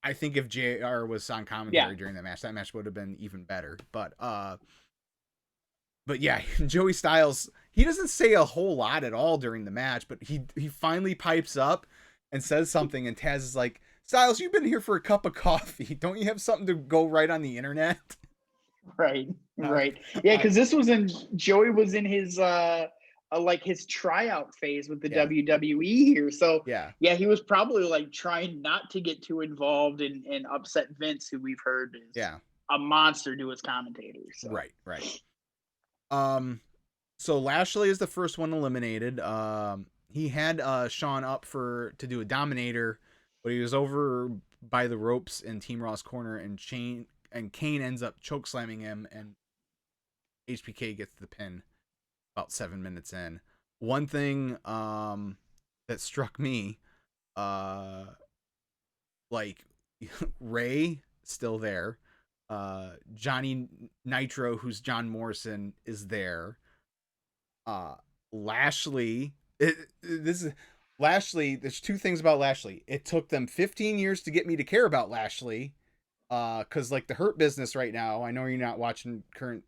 I think if JR was on yeah. commentary during that match would have been even better. But yeah, Joey Styles, he doesn't say a whole lot at all during the match, but he finally pipes up and says something, and Taz is like, "Styles, you've been here for a cup of coffee. Don't you have something to go right on the internet?" Right, Uh, right. Yeah, uh, because this was in Joey was in his like his tryout phase with the yeah, WWE here. So yeah, yeah, he was probably like trying not to get too involved and upset Vince, who we've heard is yeah. a monster to his commentators. So Right, right. Um, so Lashley is the first one eliminated. He had Shawn up to do a Dominator, but he was over by the ropes in Team Raw's corner, and Kane ends up choke slamming him, and HBK gets the pin about 7 minutes in. One thing that struck me, uh, like Ray still there, Johnny Nitro, who's John Morrison, is there. uh Lashley, this is Lashley. There's two things about Lashley. It took them 15 years to get me to care about Lashley, cuz like the Hurt Business right now, I know you're not watching current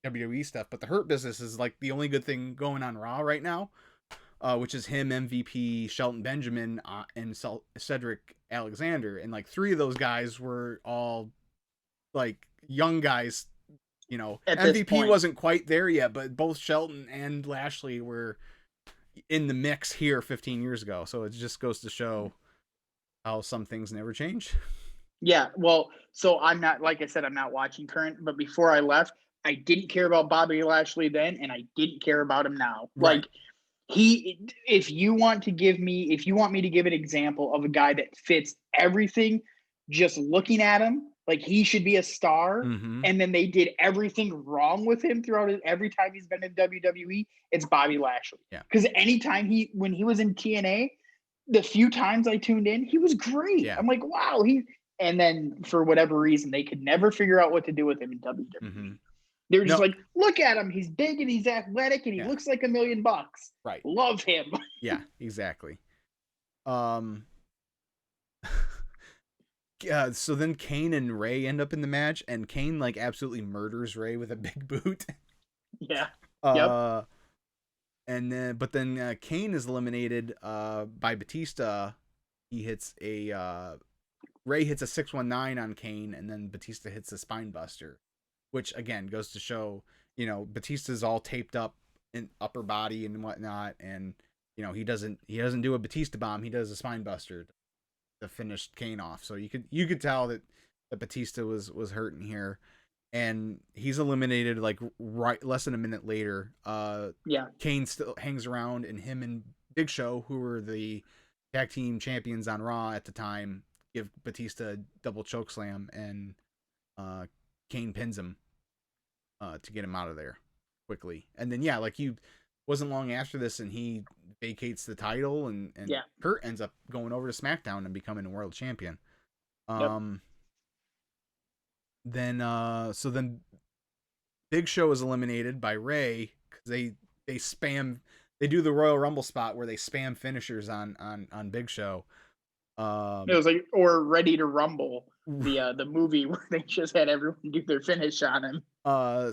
WWE stuff, but the Hurt Business is like the only good thing going on Raw right now, which is him, MVP, Shelton Benjamin, and Cedric Alexander, and like three of those guys were all like young guys. at this MVP point, wasn't quite there yet, but both Shelton and Lashley were in the mix here 15 years ago. So it just goes to show how some things never change. yeah. Well, so I'm not, like I said, I'm not watching current, but before I left, I didn't care about Bobby Lashley then, and I didn't care about him now. Right. Like if you want me to give an example of a guy that fits everything, just looking at him, like he should be a star, Mm-hmm. and then they did everything wrong with him throughout every time he's been in WWE, it's Bobby Lashley. Yeah. Because anytime when he was in TNA, the few times I tuned in, he was great. Yeah. I'm like, wow, and then for whatever reason, they could never figure out what to do with him in WWE. Mm-hmm. They were just No. like, look at him. He's big and he's athletic and he Yeah. looks like $1,000,000. Right. Love him. Yeah. Exactly. So then Kane and Ray end up in the match, and Kane like absolutely murders Ray with a big boot. Yeah. Yep. uh but then Kane is eliminated by Batista. He hits Ray hits a 619 on Kane, and then Batista hits a spine buster, which again goes to show, Batista's all taped up in upper body and whatnot, and he doesn't do a Batista bomb. He does a spine buster to finish Kane off. So you could tell that Batista was hurting here, and he's eliminated like right less than a minute later. Yeah. Kane still hangs around, and him and Big Show, who were the tag team champions on Raw at the time, give Batista a double choke slam, and Kane pins him to get him out of there quickly. And then like you wasn't long after this, and he vacates the title, and Yeah. Kurt ends up going over to SmackDown and becoming a world champion. Yep. Then Big Show is eliminated by Ray because they do the Royal Rumble spot where they spam finishers on Big Show. It was like, or Ready to Rumble, the movie where they just had everyone do their finish on him.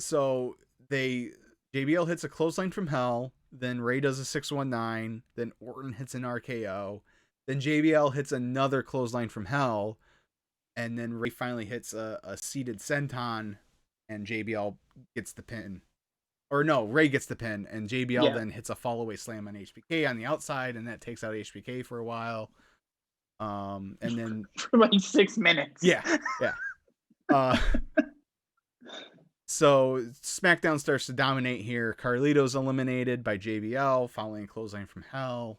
So JBL hits a clothesline from hell, then Ray does a 619, then Orton hits an RKO, then JBL hits another clothesline from hell, and then Ray finally hits a seated senton, and JBL gets the pin. Or no, Ray gets the pin, and JBL then hits a fallaway slam on HBK on the outside, and that takes out HBK for a while. And then for like 6 minutes. Yeah. Uh, so SmackDown starts to dominate here. Carlito's eliminated by JBL following a clothesline from Hell.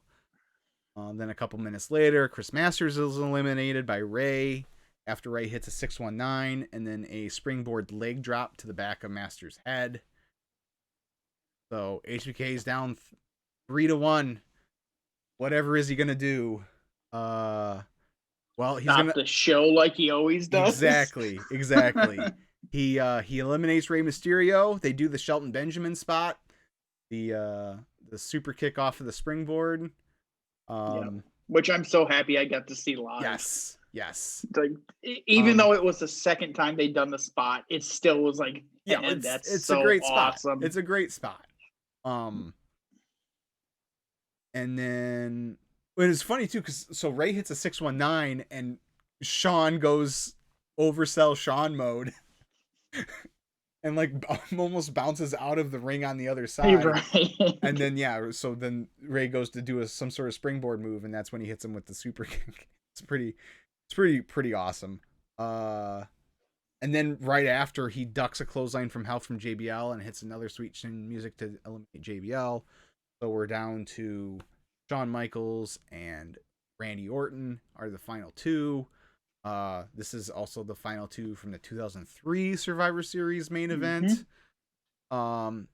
Then a couple minutes later, Chris Masters is eliminated by Ray after Ray hits a 619 and then a springboard leg drop to the back of Masters' head. So HBK is down 3-1. Whatever is he gonna do? Well, he's Stop gonna the show like he always does. exactly. He eliminates Rey Mysterio. They do the Shelton Benjamin spot, the super kick off of the springboard. Which I'm so happy I got to see live. Yes. Like, even though it was the second time they'd done the spot, it still was like, it's so a great awesome. spot. It's a great spot. And then it was funny too, because so Ray hits a 619 and Sean goes oversell Sean mode. And like almost bounces out of the ring on the other side. Right. And then so then Ray goes to do some sort of springboard move, and that's when he hits him with the super kick. It's pretty awesome. And then right after, he ducks a clothesline from Hell from JBL and hits another sweet chin music to eliminate JBL. So we're down to Shawn Michaels and Randy Orton are the final two. This is also the final two from the 2003 Survivor Series main event. The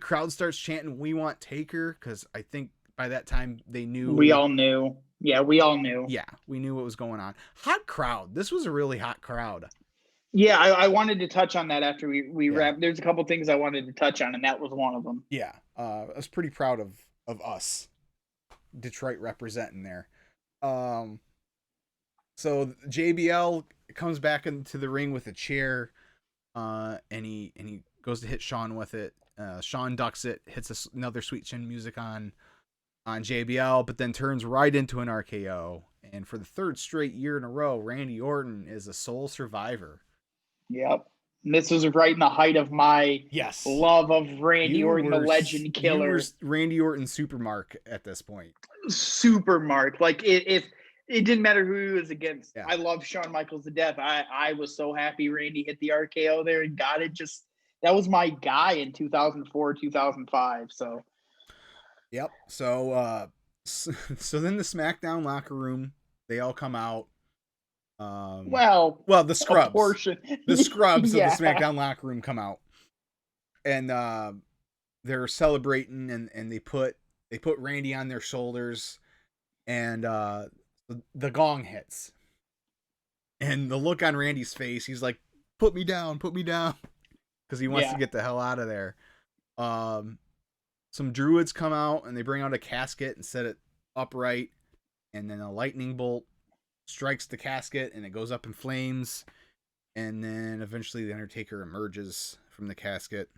crowd starts chanting, "We want Taker," because I think by that time they knew. We all knew. Yeah, we all knew. Yeah, we knew what was going on. Hot crowd. This was a really hot crowd. Yeah, I wanted to touch on that after we wrapped. There's a couple things I wanted to touch on, and that was one of them. Yeah, I was pretty proud of us, Detroit representing there. So JBL comes back into the ring with a chair, and he goes to hit Sean with it. Sean ducks it, hits another sweet chin music on JBL, but then turns right into an RKO. And for the third straight year in a row, Randy Orton is a sole survivor. Yep. And this was right in the height of my love of Randy Orton, the legend killer. You were Randy Orton Supermark at this point. Supermark. Like, if it didn't matter who he was against. Yeah. I love Shawn Michaels to death. I was so happy Randy hit the RKO there and got it. That was my guy in 2004, 2005. So. Yep. So then the SmackDown locker room, they all come out. Well, the scrubs. The scrubs of the SmackDown locker room come out. And they're celebrating and they put Randy on their shoulders, and the gong hits. And the look on Randy's face, he's like, put me down. Because he wants to get the hell out of there. Some druids come out and they bring out a casket and set it upright. And then a lightning bolt strikes the casket and it goes up in flames. And then eventually the Undertaker emerges from the casket.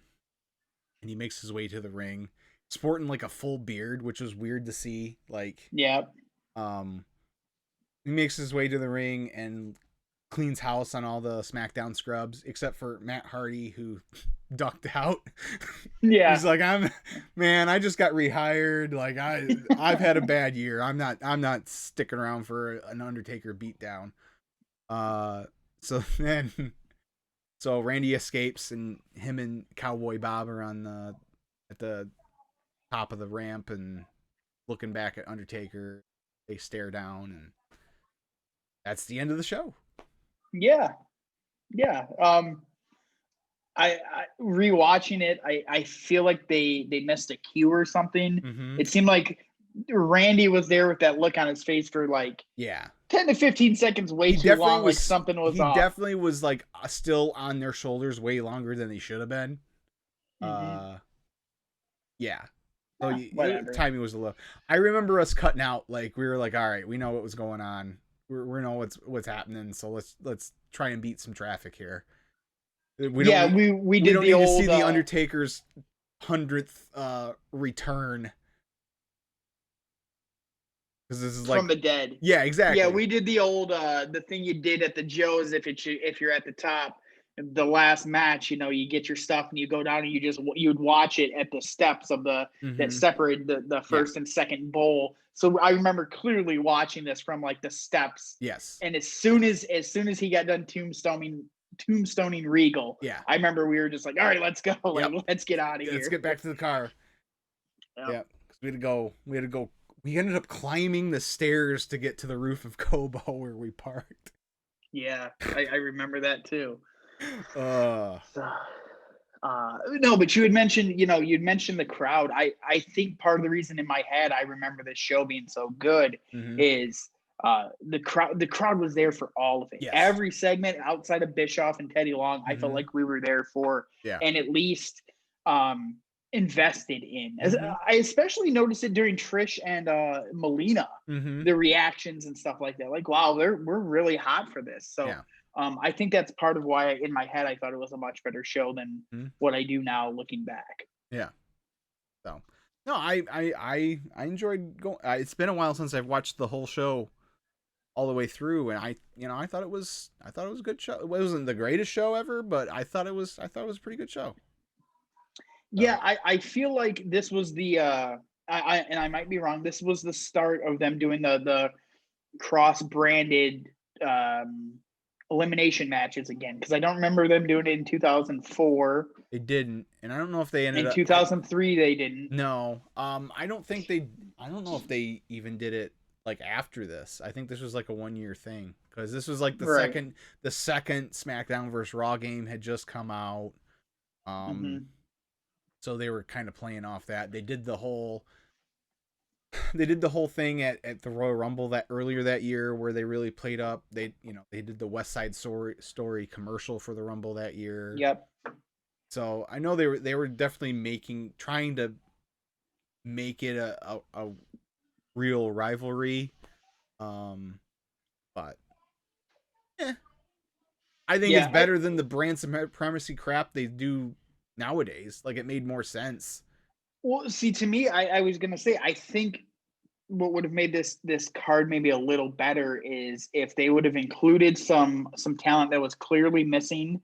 And he makes his way to the ring, sporting like a full beard, which was weird to see. Like, he makes his way to the ring and cleans house on all the SmackDown scrubs, except for Matt Hardy, who ducked out. Yeah. He's like, I just got rehired. Like, I've had a bad year. I'm not sticking around for an Undertaker beatdown. So Randy escapes, and him and Cowboy Bob are at the top of the ramp and looking back at Undertaker. They stare down, and that's the end of the show. Yeah. I rewatching it, I feel like they missed a cue or something. Mm-hmm. It seemed like Randy was there with that look on his face for 10 to 15 seconds, way too long. Like something was off. He definitely was like still on their shoulders way longer than he should have been. Mm-hmm. Yeah. So timing was a little. I remember us cutting out. Like, we were like, all right, we know what was going on. We know what's happening. So let's try and beat some traffic here. We don't need to see the Undertaker's 100th return. Because this is from the dead. Yeah, exactly. Yeah, we did the old the thing you did at the Joe's if you're at the top. The last match, you get your stuff and you go down and you'd watch it at the steps of that separate the first and second bowl. So I remember clearly watching this from like the steps. Yes. And as soon as he got done tombstoning tombstoning Regal. Yeah. I remember we were just like, all right, let's go. Like, Yep. let's get out of Let's here. get back to the car. Yep. Yeah. We had to go. We ended up climbing the stairs to get to the roof of Kobo where we parked. Yeah, I remember that too. Uh, So, no, but you'd mentioned the crowd. I think part of the reason in my head I remember this show being so good mhm. is the crowd was there for all of it. Yes. Every segment outside of Bischoff and Teddy Long, I felt Mhm. like we were there for, Yeah. and at least invested in. Mhm. I especially noticed it during Trish and Melina, Mhm. the reactions and stuff like that. Like, wow, we're really hot for this. So Yeah. I think that's part of why in my head I thought it was a much better show than Mhm. what I do now looking back. Yeah. So, no, I enjoyed going. It's been a while since I've watched the whole show all the way through, and I thought it was a good show. It wasn't the greatest show ever, but I thought it was a pretty good show. So. Yeah, I feel like this was the and I might be wrong. This was the start of them doing the cross branded elimination matches again, because I don't remember them doing it in 2004. They didn't, and I don't know if they ended In up. 2003, they didn't. No, I don't think they. I don't know if they even did it like after this. I think this was like a 1 year thing, because this was like the Right. second SmackDown versus Raw game had just come out. Mhm. So they were kind of playing off that. They did the whole thing at the Royal Rumble that earlier that year, where they really played up. They did the West Side Story commercial for the Rumble that year. Yep. So I know they were definitely trying to make it a real rivalry. But I think it's Yeah. better than the brand supremacy crap they do nowadays. Like, it made more sense. Well, see, to me, I was gonna say, I think what would have made this card maybe a little better is if they would have included some talent that was clearly missing,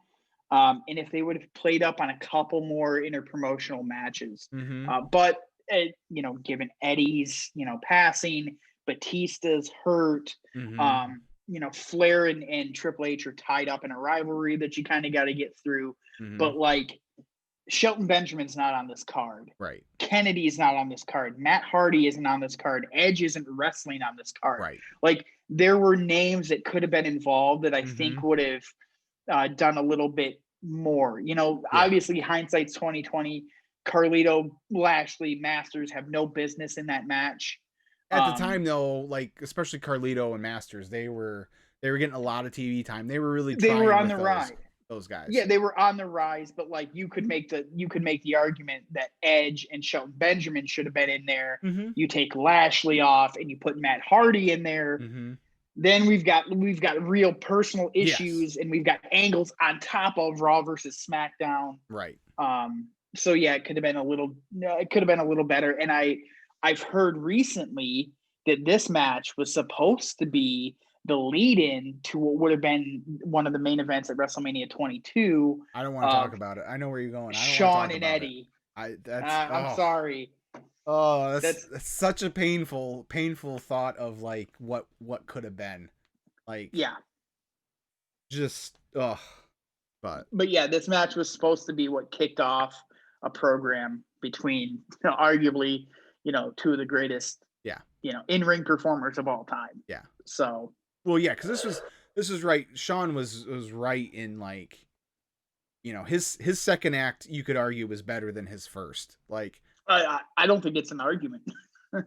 and if they would have played up on a couple more interpromotional matches. Mm-hmm. But given Eddie's passing, Batista's hurt, Mm-hmm. Flair and Triple H are tied up in a rivalry that you kind of got to get through. Mm-hmm. But like, Shelton Benjamin's not on this card. Right. Kennedy's not on this card. Matt Hardy isn't on this card. Edge isn't wrestling on this card. Right. Like, there were names that could have been involved that I Mm-hmm. think would have done a little bit more. Obviously hindsight's 2020. Carlito, Lashley, Masters have no business in that match. At the time, though, like, especially Carlito and Masters, they were getting a lot of TV time. They were really trying. They were on the rise. Those guys. Yeah, they were on the rise, but like, you could make the argument that Edge and Shelton Benjamin should have been in there. Mm-hmm. You take Lashley off and you put Matt Hardy in there. Mm-hmm. Then we've got real personal issues, Yes. and we've got angles on top of Raw versus SmackDown. Right. So yeah, it could have been a little better. And I've heard recently that this match was supposed to be the lead-in to what would have been one of the main events at WrestleMania 22. I don't want to talk about it. I know where you're going. I don't Shawn and Eddie. I'm sorry. Oh, that's such a painful thought of like what could have been. Like, yeah. Just But yeah, this match was supposed to be what kicked off a program between arguably, two of the greatest in-ring performers of all time. Yeah. So, well, yeah, because this was right. Shawn was right in, like, his second act, you could argue, was better than his first. Like, I don't think it's an argument.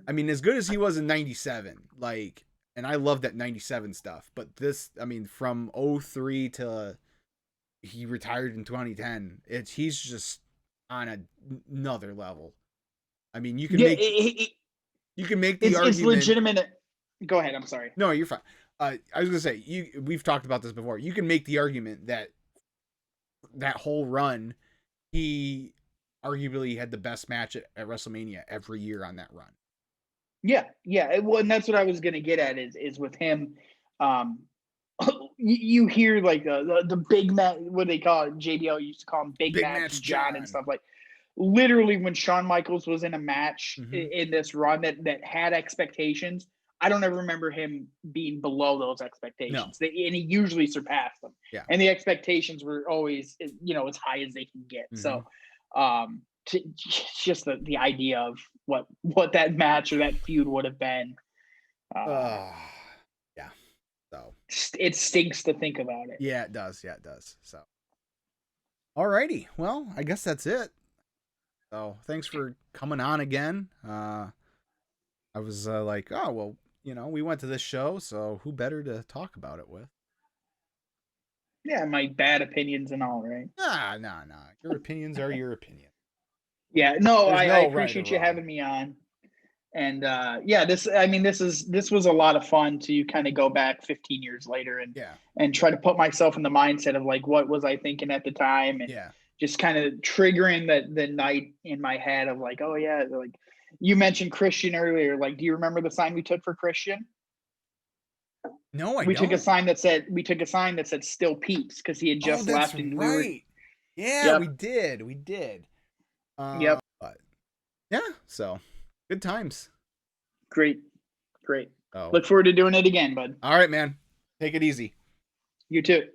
I mean, as good as he was in '97, like, and I love that '97 stuff, but this, I mean, from 2003 to he retired in 2010, he's just on another level. I mean, you can make the argument. It's legitimate. Go ahead. I'm sorry. No, you're fine. I was gonna say, we've talked about this before. You can make the argument that whole run, he arguably had the best match at WrestleMania every year on that run. Yeah. Well, and that's what I was gonna get at is with him. You hear like the big match. What they call it? JBL used to call him Big Match John and stuff like. Literally, when Shawn Michaels was in a match in this run that had expectations, I don't ever remember him being below those No. expectations. And he usually surpassed them. Yeah. And the expectations were always, as high as they can get. So, just the idea of what that match or that feud would have been. Yeah. So It stinks to think about it. yeah, it does. Yeah, it does. So, alrighty. Well, I guess that's it. So thanks for coming on again. I was like, oh well, we went to this show, so who better to talk about it with? Yeah, my bad opinions and all, right? Nah. Your opinions are your opinion. Yeah, no, There's I no right or appreciate you wrong. having me on. And yeah, this was a lot of fun to kind of go back 15 years later and try to put myself in the mindset of like what was I thinking at the time, and just kind of triggering the night in my head of like, oh yeah, like you mentioned Christian earlier. Like, do you remember the sign we took for Christian? No, I We don't. took a sign that said "Still Peeps" because he had just that's left, and right. Yep. We did. Yep. But yeah, so good times. Great. Oh. Look forward to doing it again, bud. All right, man. Take it easy. You too.